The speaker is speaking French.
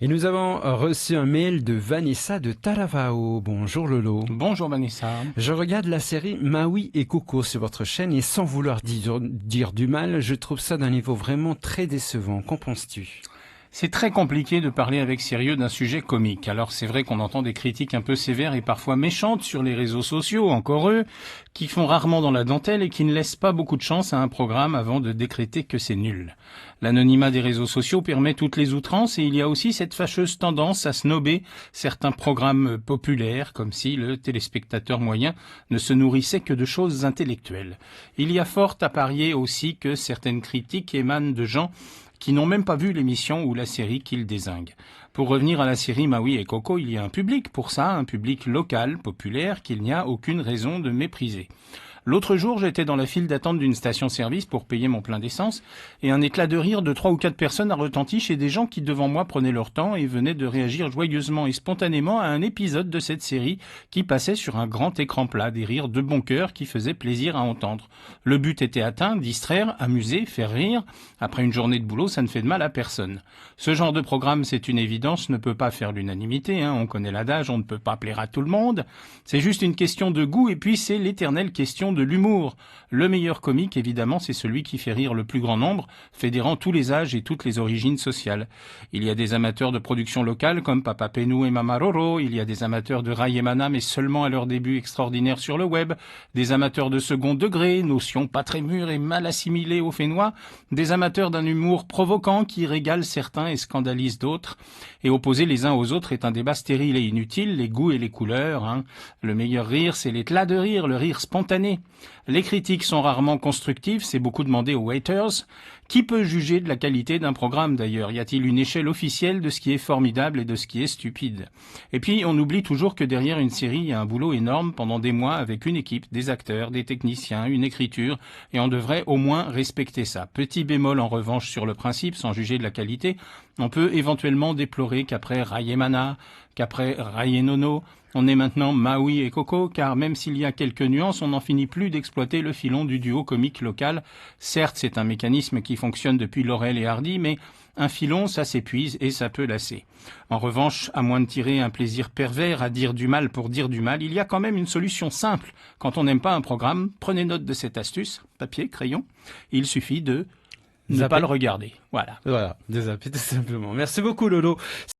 Et nous avons reçu un mail de Vanessa de Taravao. Bonjour Lolo. Bonjour Vanessa. Je regarde la série Maui et Coco sur votre chaîne et sans vouloir dire du mal, je trouve ça d'un niveau vraiment très décevant. Qu'en penses-tu? C'est très compliqué de parler avec sérieux d'un sujet comique. Alors c'est vrai qu'on entend des critiques un peu sévères et parfois méchantes sur les réseaux sociaux, encore eux, qui font rarement dans la dentelle et qui ne laissent pas beaucoup de chance à un programme avant de décréter que c'est nul. L'anonymat des réseaux sociaux permet toutes les outrances et il y a aussi cette fâcheuse tendance à snober certains programmes populaires, comme si le téléspectateur moyen ne se nourrissait que de choses intellectuelles. Il y a fort à parier aussi que certaines critiques émanent de gens qui n'ont même pas vu l'émission ou la série qu'ils dézinguent. Pour revenir à la série Maui et Coco, il y a un public pour ça, un public local, populaire, qu'il n'y a aucune raison de mépriser. L'autre jour, j'étais dans la file d'attente d'une station-service pour payer mon plein d'essence et un éclat de rire de 3 ou 4 personnes a retenti chez des gens qui devant moi prenaient leur temps et venaient de réagir joyeusement et spontanément à un épisode de cette série qui passait sur un grand écran plat, des rires de bon cœur qui faisaient plaisir à entendre. Le but était atteint, distraire, amuser, faire rire. Après une journée de boulot, ça ne fait de mal à personne. Ce genre de programme, c'est une évidence, ne peut pas faire l'unanimité, on connaît l'adage, on ne peut pas plaire à tout le monde. C'est juste une question de goût et puis c'est l'éternelle question de l'humour. Le meilleur comique, évidemment, c'est celui qui fait rire le plus grand nombre, fédérant tous les âges et toutes les origines sociales. Il y a des amateurs de production locale comme Papa Penou et Mama Roro, il y a des amateurs de Rayemana mais seulement à leur début extraordinaire sur le web, des amateurs de second degré, notion pas très mûre et mal assimilée aux Fénois, des amateurs d'un humour provoquant qui régale certains et scandalise d'autres, et opposer les uns aux autres est un débat stérile et inutile, les goûts et les couleurs. Le meilleur rire, c'est l'éclat de rire, le rire spontané. Les critiques sont rarement constructives, c'est beaucoup demandé aux haters. Qui peut juger de la qualité d'un programme d'ailleurs? Y a-t-il une échelle officielle de ce qui est formidable et de ce qui est stupide? Et puis on oublie toujours que derrière une série, il y a un boulot énorme pendant des mois avec une équipe, des acteurs, des techniciens, une écriture, et on devrait au moins respecter ça. Petit bémol en revanche sur le principe, sans juger de la qualité, on peut éventuellement déplorer qu'après Rayemana, qu'après Rayenono, on est maintenant Maui et Coco, car même s'il y a quelques nuances, on n'en finit plus d'exploiter le filon du duo comique local. Certes, c'est un mécanisme qui fonctionne depuis Laurel et Hardy, mais un filon, ça s'épuise et ça peut lasser. En revanche, à moins de tirer un plaisir pervers à dire du mal pour dire du mal, il y a quand même une solution simple. Quand on n'aime pas un programme, prenez note de cette astuce, papier, crayon, il suffit de ne pas le regarder. Voilà. Voilà, désappelé tout simplement. Merci beaucoup Lolo.